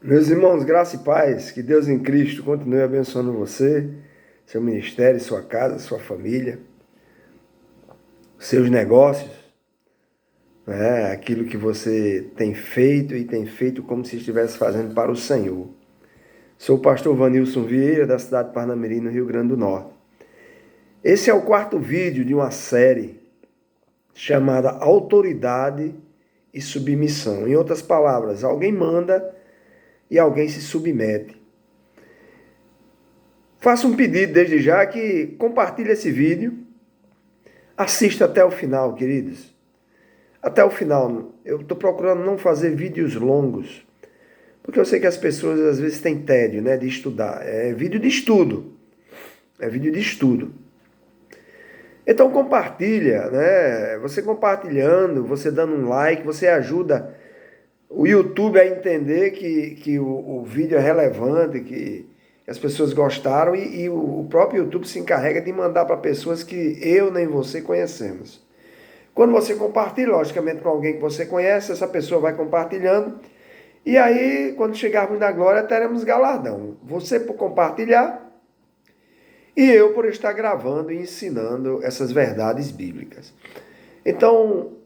Meus irmãos, graça e paz, que Deus em Cristo continue abençoando você, seu ministério, sua casa, sua família, seus negócios, né? Aquilo que você tem feito e tem feito como se estivesse fazendo para o Senhor. Sou o pastor Vanilson Vieira, da cidade de Parnamirim, no Rio Grande do Norte. Esse é o quarto vídeo de uma série chamada Autoridade e Submissão. Em outras palavras, alguém manda e alguém se submete. Faço um pedido desde já que compartilhe esse vídeo, assista até o final, queridos. Até o final. Eu estou procurando não fazer vídeos longos, porque eu sei que as pessoas às vezes têm tédio, né, de estudar. É vídeo de estudo. É vídeo de estudo. Então compartilha, né? Você compartilhando, você dando um like, você ajuda o YouTube a entender que o vídeo é relevante, que as pessoas gostaram e o próprio YouTube se encarrega de mandar para pessoas que eu nem você conhecemos. Quando você compartilha, logicamente, com alguém que você conhece, essa pessoa vai compartilhando. E aí, quando chegarmos na glória, teremos galardão. Você por compartilhar e eu por estar gravando e ensinando essas verdades bíblicas. Então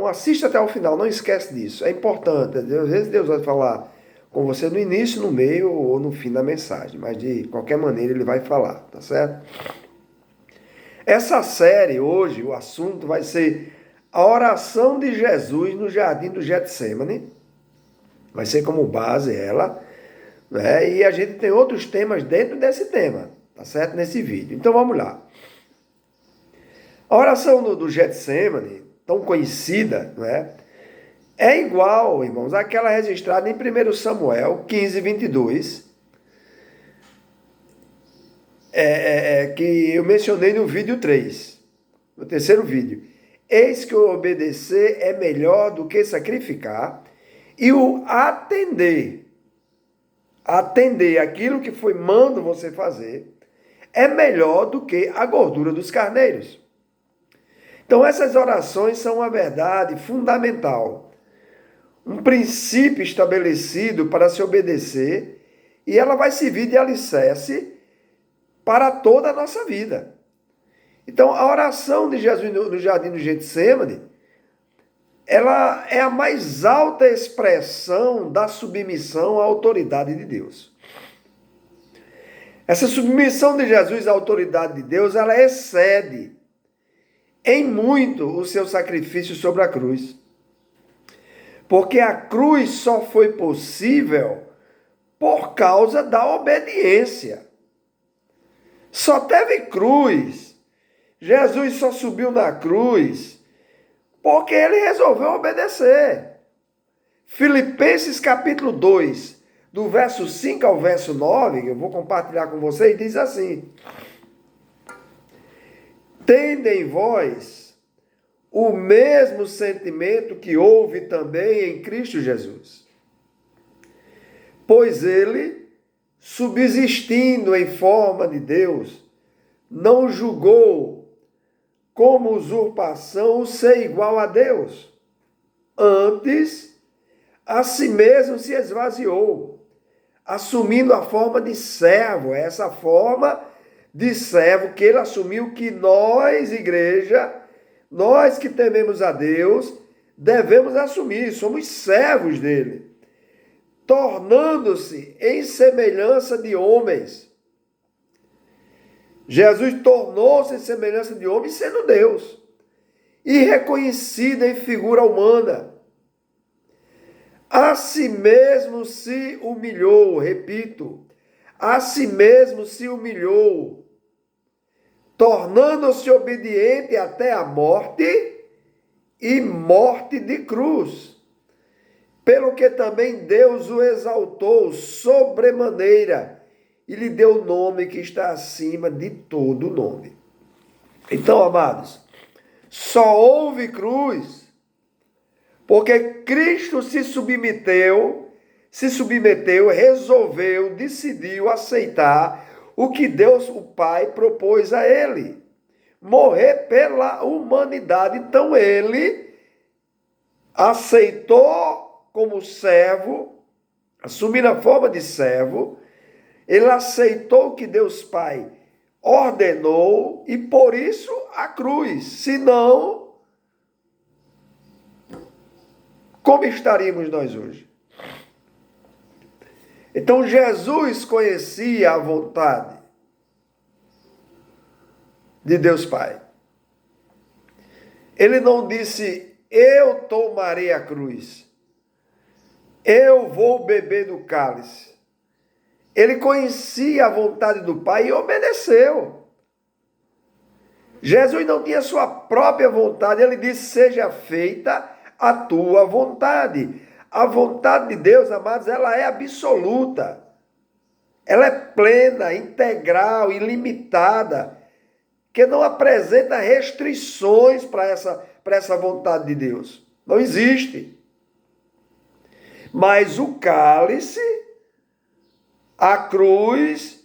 assista até o final, não esquece disso. É importante. Às vezes Deus vai falar com você no início, no meio ou no fim da mensagem. Mas de qualquer maneira ele vai falar, tá certo? Essa série hoje, o assunto vai ser a oração de Jesus no jardim do Getsêmani. Vai ser como base ela, né? E a gente tem outros temas dentro desse tema, tá certo? Nesse vídeo. Então vamos lá. A oração do Getsêmani, tão conhecida, né? É igual, irmãos, àquela registrada em 1 Samuel 15, 22, que eu mencionei no vídeo 3, no terceiro vídeo. Eis que o obedecer é melhor do que sacrificar, e o atender aquilo que foi mando você fazer, é melhor do que a gordura dos carneiros. Então essas orações são uma verdade fundamental, um princípio estabelecido para se obedecer, e ela vai servir de alicerce para toda a nossa vida. Então, a oração de Jesus no jardim do Getsêmani, ela é a mais alta expressão da submissão à autoridade de Deus. Essa submissão de Jesus à autoridade de Deus, ela excede em muito o seu sacrifício sobre a cruz. Porque a cruz só foi possível por causa da obediência. Só teve cruz. Jesus só subiu na cruz porque ele resolveu obedecer. Filipenses capítulo 2, do verso 5 ao verso 9, que eu vou compartilhar com vocês, diz assim: tende em vós o mesmo sentimento que houve também em Cristo Jesus. Pois ele, subsistindo em forma de Deus, não julgou como usurpação o ser igual a Deus. Antes, a si mesmo se esvaziou, assumindo a forma de servo. É essa forma de servo que ele assumiu, que nós, igreja, nós que tememos a Deus, devemos assumir. Somos servos dele, tornando-se em semelhança de homens. Jesus tornou-se em semelhança de homem, sendo Deus, e reconhecido em figura humana. A si mesmo se humilhou, repito, a si mesmo se humilhou, tornando-se obediente até a morte e morte de cruz. Pelo que também Deus o exaltou sobremaneira e lhe deu o nome que está acima de todo nome. Então, amados, só houve cruz porque Cristo se submeteu, resolveu, decidiu aceitar o que Deus, o Pai, propôs a ele. Morrer pela humanidade. Então ele aceitou como servo assumindo a forma de servo, ele aceitou o que Deus Pai ordenou e por isso a cruz. Senão, como estaríamos nós hoje? Então Jesus conhecia a vontade de Deus Pai. Ele não disse, eu tomarei a cruz, eu vou beber do cálice. Ele conhecia a vontade do Pai e obedeceu. Jesus não tinha sua própria vontade, ele disse, seja feita a tua vontade. A vontade de Deus, amados, ela é absoluta. Ela é plena, integral, ilimitada, que não apresenta restrições para essa vontade de Deus. Não existe. Mas o cálice, a cruz,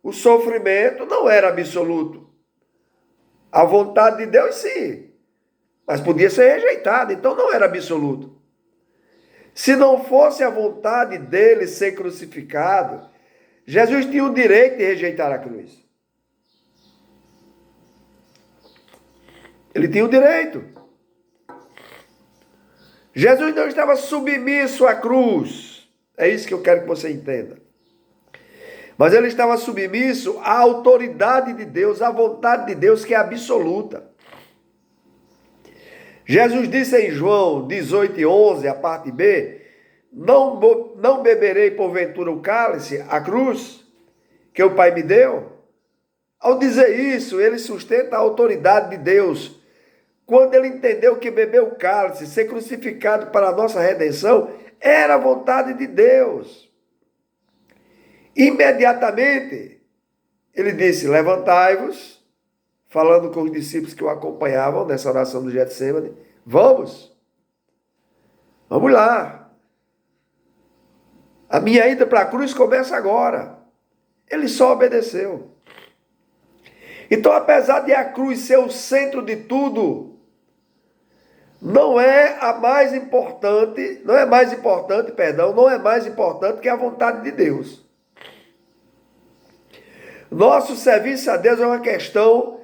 o sofrimento não era absoluto. A vontade de Deus, sim, mas podia ser rejeitada, então não era absoluto. Se não fosse a vontade dele ser crucificado, Jesus tinha o direito de rejeitar a cruz. Ele tinha o direito. Jesus não estava submisso à cruz. É isso que eu quero que você entenda. Mas ele estava submisso à autoridade de Deus, à vontade de Deus, que é absoluta. Jesus disse em João 18:11, a parte B, não beberei porventura o cálice, a cruz, que o Pai me deu. Ao dizer isso, ele sustenta a autoridade de Deus. Quando ele entendeu que beber o cálice, ser crucificado para a nossa redenção, era a vontade de Deus. Imediatamente, ele disse, levantai-vos, falando com os discípulos que o acompanhavam nessa oração do Getsemane, vamos lá. A minha ida para a cruz começa agora. Ele só obedeceu. Então, apesar de a cruz ser o centro de tudo, não é mais importante que a vontade de Deus. Nosso serviço a Deus é uma questão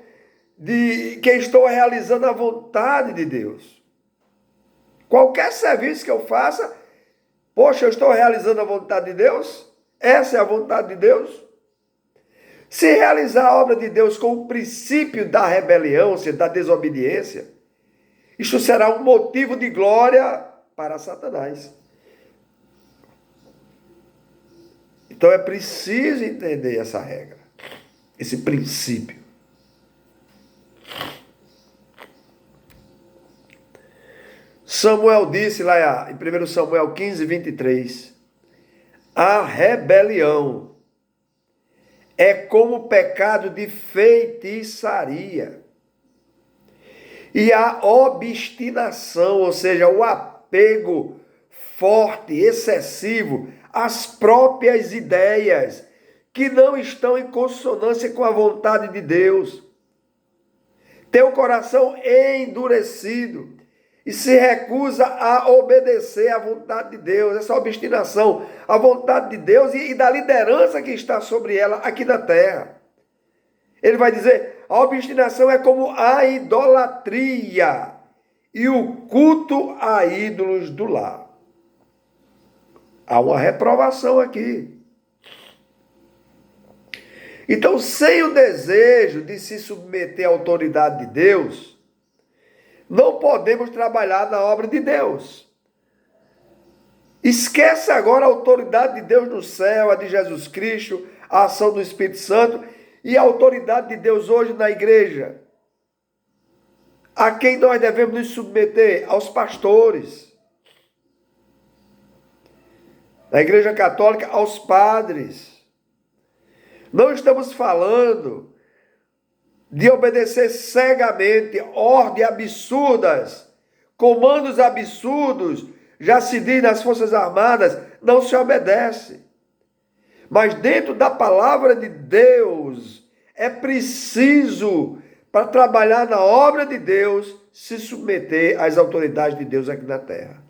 de que estou realizando a vontade de Deus. Qualquer serviço que eu faça, poxa, eu estou realizando a vontade de Deus? Essa é a vontade de Deus? Se realizar a obra de Deus com o princípio da rebelião, ou seja, da desobediência, isto será um motivo de glória para Satanás. Então é preciso entender essa regra, esse princípio. Samuel disse lá em 1 Samuel 15:23, a rebelião é como o pecado de feitiçaria. E a obstinação, ou seja, o apego forte, excessivo, às próprias ideias, que não estão em consonância com a vontade de Deus. Tem o coração endurecido e se recusa a obedecer à vontade de Deus, essa obstinação, à vontade de Deus e da liderança que está sobre ela aqui na terra. Ele vai dizer, a obstinação é como a idolatria e o culto a ídolos do lar. Há uma reprovação aqui. Então, sem o desejo de se submeter à autoridade de Deus, não podemos trabalhar na obra de Deus. Esquece agora a autoridade de Deus no céu, a de Jesus Cristo, a ação do Espírito Santo e a autoridade de Deus hoje na igreja. A quem nós devemos nos submeter? Aos pastores. Na igreja católica, aos padres. Não estamos falando de obedecer cegamente ordens absurdas, comandos absurdos. Já se diz nas Forças Armadas, não se obedece. Mas dentro da palavra de Deus, é preciso, para trabalhar na obra de Deus, se submeter às autoridades de Deus aqui na terra.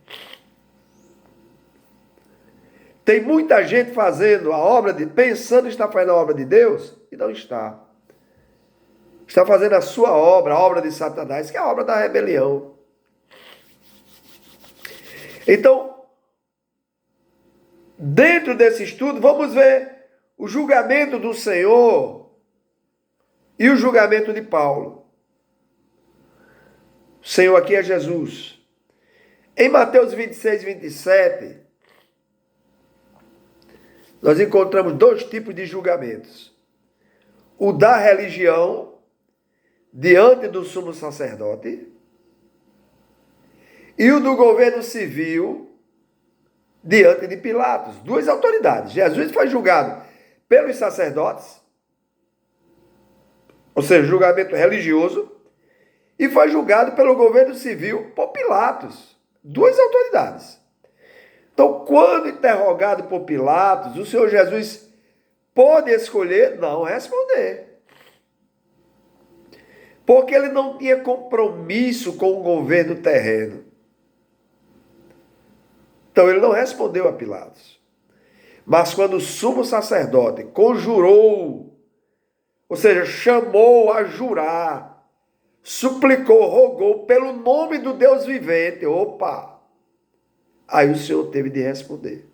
Tem muita gente fazendo a obra pensando que está fazendo a obra de Deus e não está. Está fazendo a sua obra, a obra de Satanás, que é a obra da rebelião. Então, dentro desse estudo, vamos ver o julgamento do Senhor e o julgamento de Paulo. O Senhor aqui é Jesus. Em Mateus 26, 27, nós encontramos dois tipos de julgamentos. O da religião, diante do sumo sacerdote, e o do governo civil, diante de Pilatos. Duas autoridades. Jesus foi julgado pelos sacerdotes, ou seja, julgamento religioso, e foi julgado pelo governo civil por Pilatos. Duas autoridades. Então, quando interrogado por Pilatos, o Senhor Jesus pôde escolher não responder. Porque ele não tinha compromisso com o governo terreno. Então, ele não respondeu a Pilatos. Mas quando o sumo sacerdote conjurou, ou seja, chamou a jurar, suplicou, rogou pelo nome do Deus vivente, opa! Aí o Senhor teve de responder.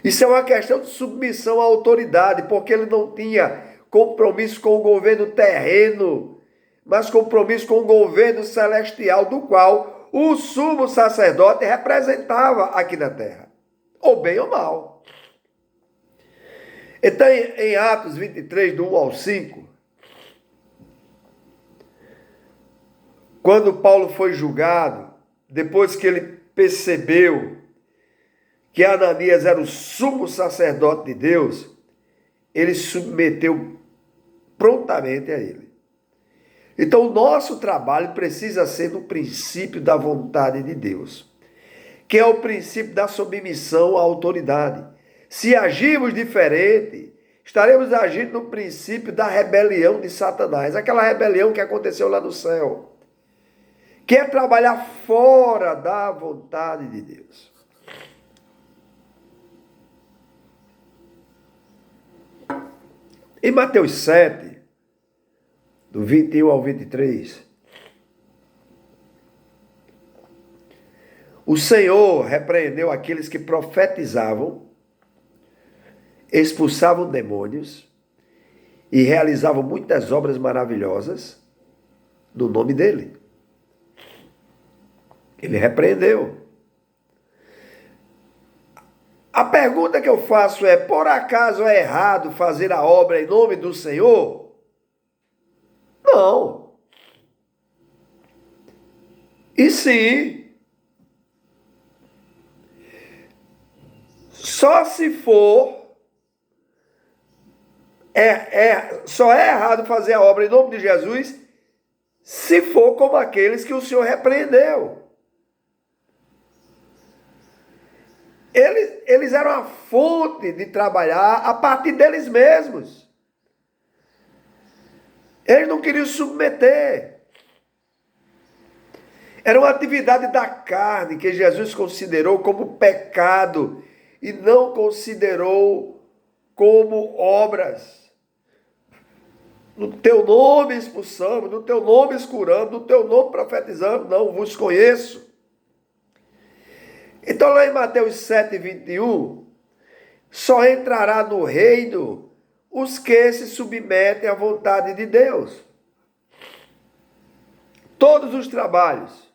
Isso é uma questão de submissão à autoridade, porque ele não tinha compromisso com o governo terreno, mas compromisso com o governo celestial, do qual o sumo sacerdote representava aqui na terra, ou bem ou mal. Então, em Atos 23, do 1 ao 5, quando Paulo foi julgado, depois que ele percebeu que Ananias era o sumo sacerdote de Deus, ele submeteu prontamente a ele. Então, o nosso trabalho precisa ser no princípio da vontade de Deus, que é o princípio da submissão à autoridade. Se agirmos diferente, estaremos agindo no princípio da rebelião de Satanás, aquela rebelião que aconteceu lá no céu, que é trabalhar fora da vontade de Deus. Em Mateus 7, do 21 ao 23, o Senhor repreendeu aqueles que profetizavam, expulsavam demônios e realizavam muitas obras maravilhosas no nome dele. Ele repreendeu. A pergunta que eu faço é: por acaso é errado fazer a obra em nome do Senhor? Não. E sim. Só se for. Só é errado fazer a obra em nome de Jesus se for como aqueles que o Senhor repreendeu. Eles eram a fonte de trabalhar a partir deles mesmos. Eles não queriam submeter. Era uma atividade da carne que Jesus considerou como pecado e não considerou como obras. No teu nome expulsamos, no teu nome curamos, no teu nome profetizamos, não vos conheço. Então, lá em Mateus 7, 21, só entrará no reino os que se submetem à vontade de Deus. Todos os trabalhos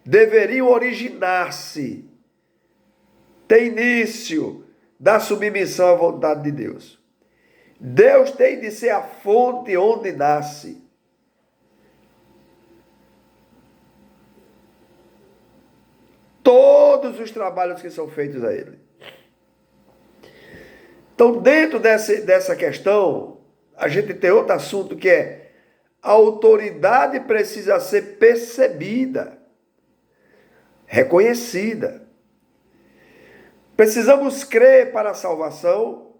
deveriam originar-se, ter início da submissão à vontade de Deus. Deus tem de ser a fonte onde nasce. Todos os trabalhos que são feitos a Ele. Então, dentro dessa questão, a gente tem outro assunto que é: a autoridade precisa ser percebida, reconhecida. Precisamos crer para a salvação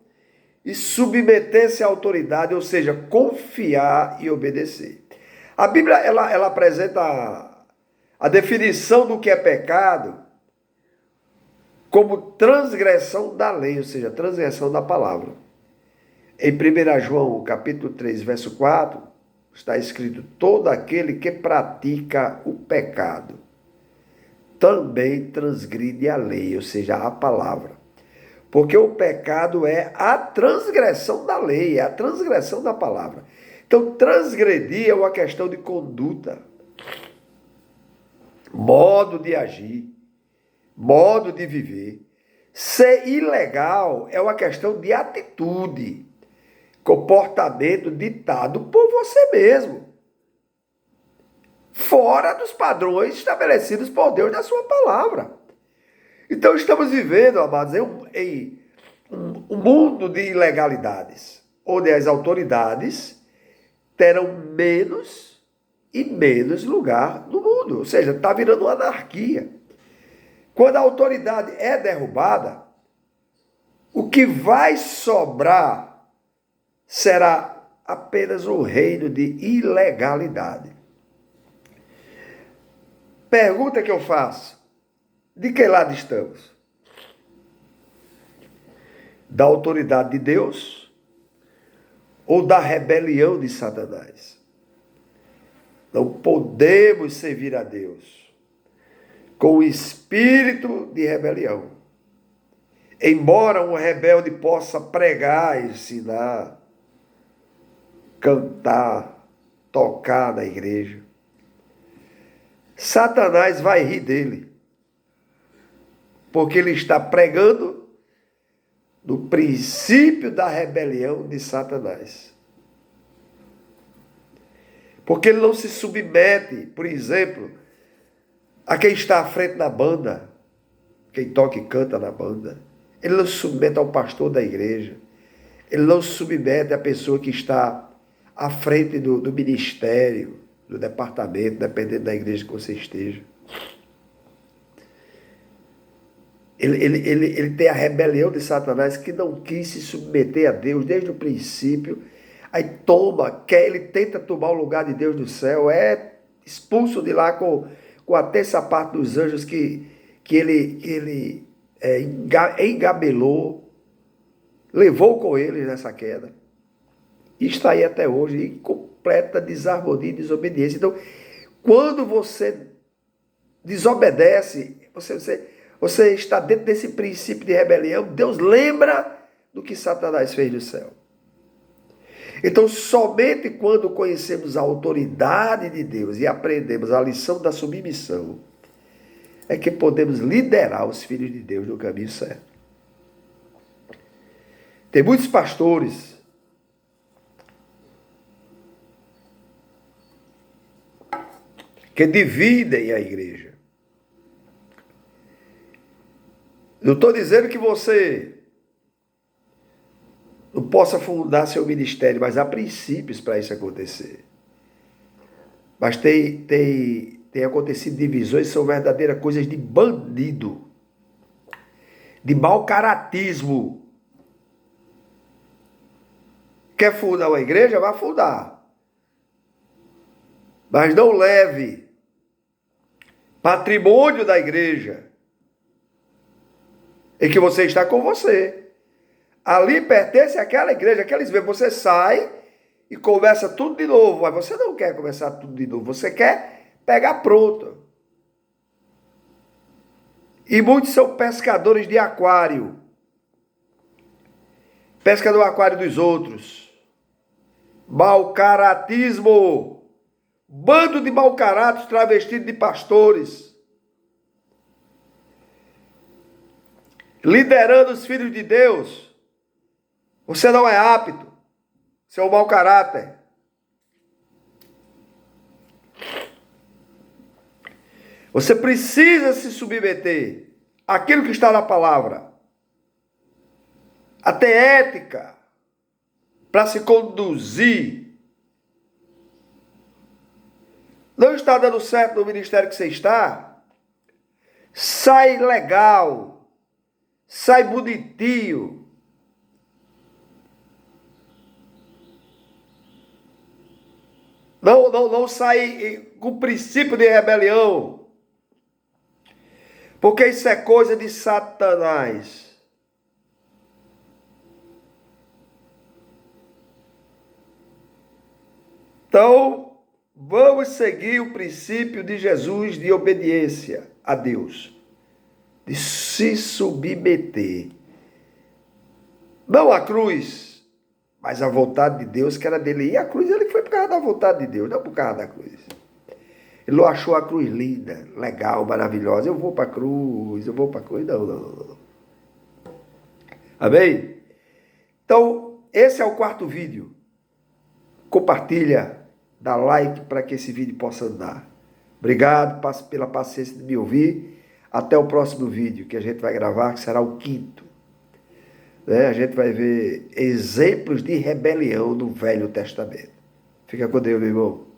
e submeter-se à autoridade, ou seja, confiar e obedecer. A Bíblia ela apresenta a definição do que é pecado como transgressão da lei, ou seja, transgressão da palavra. Em 1 João, capítulo 3, verso 4, está escrito: todo aquele que pratica o pecado também transgride a lei, ou seja, a palavra. Porque o pecado é a transgressão da lei, é a transgressão da palavra. Então, transgredir é uma questão de conduta, modo de agir, modo de viver. Ser ilegal é uma questão de atitude, comportamento ditado por você mesmo, fora dos padrões estabelecidos por Deus na sua palavra. Então estamos vivendo, amados, em um mundo de ilegalidades, onde as autoridades terão menos e menos lugar no mundo. Ou seja, está virando uma anarquia. Quando a autoridade é derrubada, o que vai sobrar será apenas um reino de ilegalidade. Pergunta que eu faço: de que lado estamos? Da autoridade de Deus ou da rebelião de Satanás? Não podemos servir a Deus com o espírito de rebelião. Embora um rebelde possa pregar, ensinar, cantar, tocar na igreja, Satanás vai rir dele, porque ele está pregando no princípio da rebelião de Satanás. Porque ele não se submete, por exemplo, a quem está à frente da banda, quem toca e canta na banda. Ele não se submete ao pastor da igreja. Ele não se submete à pessoa que está à frente do ministério, do departamento, dependendo da igreja que você esteja. Ele tem a rebelião de Satanás, que não quis se submeter a Deus desde o princípio. Aí ele tenta tomar o lugar de Deus no céu, é expulso de lá com a terça parte dos anjos que ele engabelou, levou com ele nessa queda. E está aí até hoje, em completa desarmonia e desobediência. Então, quando você desobedece, você está dentro desse princípio de rebelião, Deus lembra do que Satanás fez no céu. Então, somente quando conhecemos a autoridade de Deus e aprendemos a lição da submissão, é que podemos liderar os filhos de Deus no caminho certo. Tem muitos pastores que dividem a igreja. Não estou dizendo que você não possa fundar seu ministério, mas há princípios para isso acontecer. Mas tem acontecido divisões, são verdadeiras coisas de bandido, de mau caratismo. Quer fundar uma igreja? Vá fundar. Mas não leve patrimônio da igreja em que você está com você. Ali pertence àquela igreja, aqueles veem, você sai e começa tudo de novo, mas você não quer começar tudo de novo, você quer pegar pronto. E muitos são pescadores de aquário, pesca do aquário dos outros, mau caratismo, bando de mau caráter travestido de pastores, liderando os filhos de Deus. Você não é apto, você é um mau caráter. Você precisa se submeter àquilo que está na palavra, a ter ética para se conduzir. Não está dando certo no ministério que você está? Sai legal, sai bonitinho. Não sai com princípio de rebelião. Porque isso é coisa de Satanás. Então, vamos seguir o princípio de Jesus de obediência a Deus, de se submeter. Não à cruz, mas à vontade de Deus, que era dele. E a cruz ele foi por causa da vontade de Deus, não por causa da cruz. Ele não achou a cruz linda, legal, maravilhosa. Eu vou para a cruz, eu vou para a cruz. Não. Amém? Então, esse é o quarto vídeo. Compartilha, dá like para que esse vídeo possa andar. Obrigado pela paciência de me ouvir. Até o próximo vídeo que a gente vai gravar, que será o quinto. A gente vai ver exemplos de rebelião no Velho Testamento. Fica com Deus, meu irmão.